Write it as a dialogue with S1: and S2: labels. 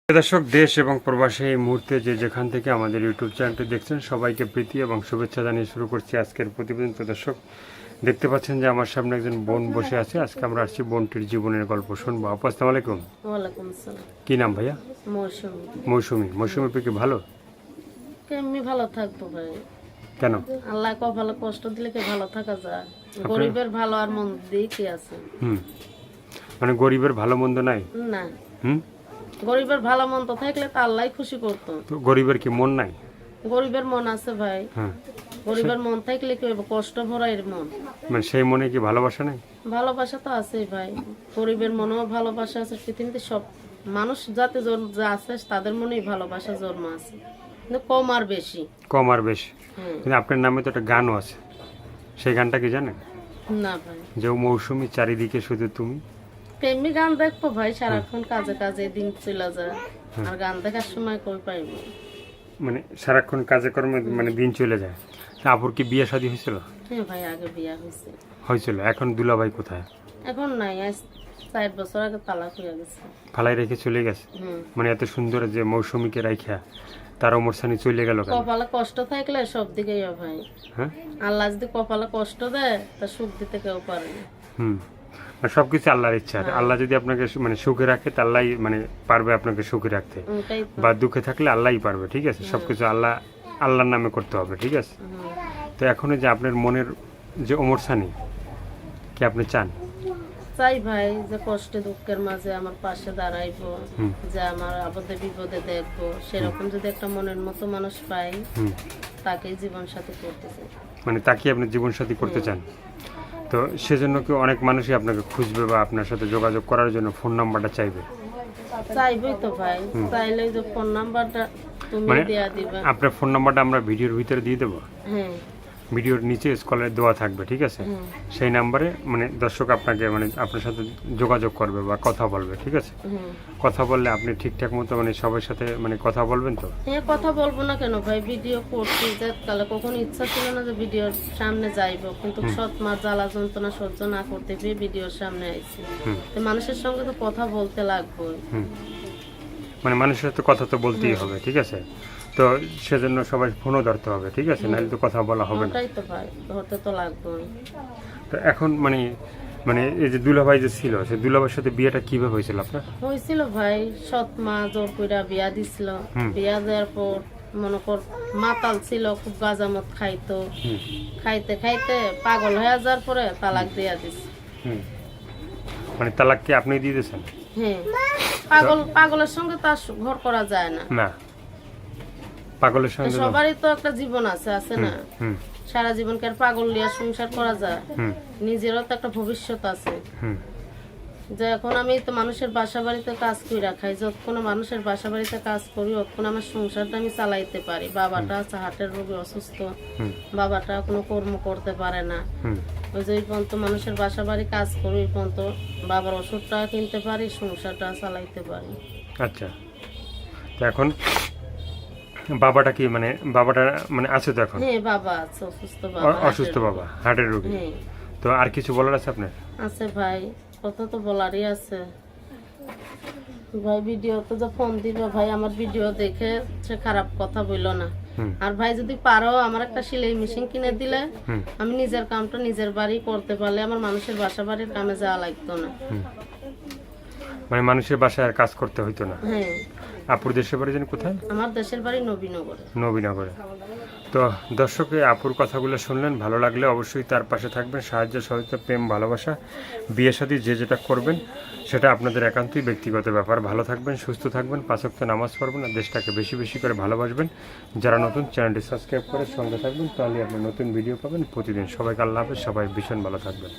S1: দর্শক, দেশ এবং প্রবাসে এই মুহূর্তে যে যেখান থেকে আমাদের ইউটিউব চ্যানেলটি দেখছেন সবাইকে প্রীতি এবং শুভেচ্ছা জানিয়ে শুরু করছি আজকের প্রতিবেদন। তো দর্শক, দেখতে পাচ্ছেন যে আমার সামনে একজন বোন বসে আছে। আজকে আমরা আসছি বোনটির জীবনের গল্প শুনবো। আপু, আসসালামু আলাইকুম।
S2: ওয়ালাইকুম আসসালাম।
S1: কি নাম ভাইয়া?
S2: মৌসুমী।
S1: মৌসুমী। মৌসুমী আপনি কি ভালো?
S2: কেমনি ভালো থাকবো ভাই?
S1: কেন?
S2: আল্লাহ কপালে কষ্ট দিলে কি ভালো থাকা যায়? গরিবের ভালো আর মন্দ দিয়ে কি আছে?
S1: মানে গরিবের ভালো মন্দ নাই?
S2: না,
S1: হুম।
S2: গরিবের ভালো মন্দ থাকলে তো আল্লাহ খুশি করতো।
S1: তো গরিবের কি মন নাই?
S2: গরিবের মন আছে ভাই।
S1: হ্যাঁ।
S2: গরিবের মন থাকলে কি হবে? কষ্ট ভরা এর মন।
S1: মানে সেই মনে কি ভালোবাসা নাই?
S2: ভালোবাসা তো আছেই ভাই। গরিবের মনেও ভালোবাসা আছে। পৃথিবীতে সব মানুষ যাতে যা আছে তাদের মনেই ভালোবাসা জন্ম আছে, কিন্তু কম আর বেশি।
S1: কম আর বেশি। কিন্তু আপনার নামে তো একটা গানও আছে, সেই গানটা কি জানেন?
S2: না ভাই।
S1: যে মৌসুমী চারিদিকে শুধু তুমি।
S2: এমনি গান দেখবো ভাই, সারাক্ষণ কাজে কাজে দিন চলে যায়, আর গান দেখার সময় কই পাইব?
S1: মানে সারাক্ষণ কাজে কর্মে মানে দিন চলে যায়। তা আপুর কি বিয়ে শাদী হয়েছিল?
S2: হ্যাঁ ভাই, আগে বিয়া হয়েছে।
S1: হয়েছিল। এখন দুলাভাই কোথায়?
S2: এখন নাই, আজ 4 বছর আগে তালাক হয়ে গেছে।
S1: ফালাই রেখে চলে গেছে? মানে এত সুন্দর যে মৌসুমীকে রাইখা তার অমরসানি চলে গেল কেন?
S2: কপালে কষ্ট থাকলে সব দিকেই হয় ভাই।
S1: হ্যাঁ।
S2: আল্লাহ যদি কপালে কষ্ট দেয় তা সুখ দিতে কেউ পারে না।
S1: মানে সবকিছু আল্লাহর ইচ্ছা। আল্লাহ যদি আপনাকে মানে সুখে রাখে তা আল্লাহ মানে পারবে আপনাকে সুখে রাখতে,
S2: ওটাই তো।
S1: বা দুঃখে থাকলে আল্লাহই পারবে। ঠিক আছে, সবকিছু আল্লাহর নামে করতে হবে। ঠিক আছে। তো এখন যে আপনার মনের যে অমরসানি কি আপনি চান?
S2: চাই ভাই যে কষ্টে দুঃখের মাঝে আমার পাশে দাঁড়াইবো, যে আমার আপদে বিপদে দেখবো, সেরকম যদি একটা মনের মতো মানুষ পাই তাকে জীবন সাথী করতে চাই।
S1: মানে তাকে আপনি জীবন সাথী করতে চান। তো সেজন্য কি অনেক মানুষই আপনাকে খুঁজবে বা আপনার সাথে যোগাযোগ করার জন্য ফোন নাম্বারটা চাইবে?
S2: চাইবই তো ভাই। চাইলে যে ফোন নাম্বারটা তুমি
S1: মানে
S2: দেয়া দিবা।
S1: আপনার ফোন নাম্বারটা আমরা ভিডিওর ভিতরে দিয়ে দেবো।
S2: হ্যাঁ।
S1: ভিডিওর নিচে স্কলারে দেওয়া থাকবে। ঠিক আছে। সেই নাম্বারে মানে দর্শক আপনাকে মানে আপনার সাথে যোগাযোগ করবে বা কথা বলবে। ঠিক আছে। কথা বললে আপনি ঠিকঠাক মতো মানে সবার সাথে মানে কথা বলবেন তো?
S2: হ্যাঁ, কথা বলবো না কেন ভাই? ভিডিও করছি যে কালে কখনো ইচ্ছা ছিল না যে ভিডিওর সামনে যাইবো, কিন্তু সৎ মার জ্বালা যন্ত্রণা সহ্য না করতে পেরে ভিডিওর সামনে আইছি। তো মানুষের সঙ্গে তো কথা বলতে লাগবে।
S1: মানে মানুষের সাথে কথা তো বলতেই হবে। ঠিক আছে। তো সেজন্য সবাই ফোনও ধরতে হবে। ঠিক আছে, নাহলে তো কথা বলা হবে না।
S2: ওটাই তো ভাই, ধরতে তো লাগবে।
S1: তো এখন মানে মানে এই যে দুলাভাই যে ছিল, সেই দুলাভাইয়ের সাথে বিয়েটা কিভাবে হয়েছিল আপনার?
S2: হয়েছিল ভাই, সৎ মা জোর কইরা বিয়া দিছিল। বিয়া দেওয়ার পর মনে কর মাতাল ছিল, খুব গাঁজামত খাইতো। খাইতে খাইতে পাগল হয়ে যাওয়ার পরে তালাক দিয়া দিছে।
S1: মানে তালাক কি আপনি দিয়ে দিয়েছেন?
S2: হ্যাঁ। পাগলের সঙ্গে তো আর ঘর করা যায় না।
S1: না, পাগলের সঙ্গে
S2: সবারই তো একটা জীবন আছে, আছে না? সারা জীবন কি আর পাগল লিয়া সংসার করা যায়? নিজেরও তো একটা ভবিষ্যৎ আছে। যে এখন আমি তো মানুষের বাসা বাড়িতে কাজ করি রাখাই, যতক্ষণ মানুষের বাসা বাড়িতে কাজ করি ততক্ষণ আমার সংসারটা আমি চালাইতে পারি। বাবাটা আছে হার্টের রোগে অসুস্থ, বাবাটা কোনো কর্ম করতে পারে না। ওই যে ওই পর্যন্ত মানুষের বাসা বাড়ি কাজ করি, ওই পর্যন্ত বাবার ওষুধটা কিনতে পারি, সংসারটা চালাইতে পারি।
S1: আচ্ছা। তো এখন বাবাটা কি মানে বাবাটা মানে আছে তো এখন?
S2: হ্যাঁ, বাবা আছে, অসুস্থ বাবা।
S1: অসুস্থ বাবা, হার্টের রোগী। তো আর কিছু বলার আছে আপনার?
S2: আছে ভাই, কথা তো বলারই আছে ভাই। ভিডিও তো যে ফোন দিবে ভাই, আমার ভিডিও দেখে সে খারাপ কথা বললো না। আর ভাই যদি পারো আমার একটা সেলাই মেশিন কিনে দিলে আমি নিজের কামটা নিজের বাড়ি করতে পারলে আমার মানুষের বাসা বাড়ির কামে যাওয়া লাগতো না।
S1: মানে মানুষের বাসায় আর কাজ করতে হইতো না।
S2: হ্যাঁ।
S1: আপুর দেশের বাড়ি যেন কোথায়?
S2: আমার দেশের বাড়ি নবীনগরে।
S1: নবীনগরে। তো দর্শকে আপুর কথাগুলো শুনলেন, ভালো লাগলে অবশ্যই তার পাশে থাকবেন। সাহায্য সহযোগিতা, প্রেম, ভালোবাসা, বিয়ে শাদী যে যেটা করবেন সেটা আপনাদের একান্তই ব্যক্তিগত ব্যাপার। ভালো থাকবেন, সুস্থ থাকবেন, 5 ওয়াক্ত নামাজ পড়বেন, আর দেশটাকে বেশি বেশি করে ভালোবাসবেন। যারা নতুন, চ্যানেলটি সাবস্ক্রাইব করে সঙ্গে থাকবেন, তাহলে আপনি নতুন ভিডিও পাবেন প্রতিদিন। সবাইকে আল্লাহ হাফেজ। সবাই ভীষণ ভালো থাকবেন।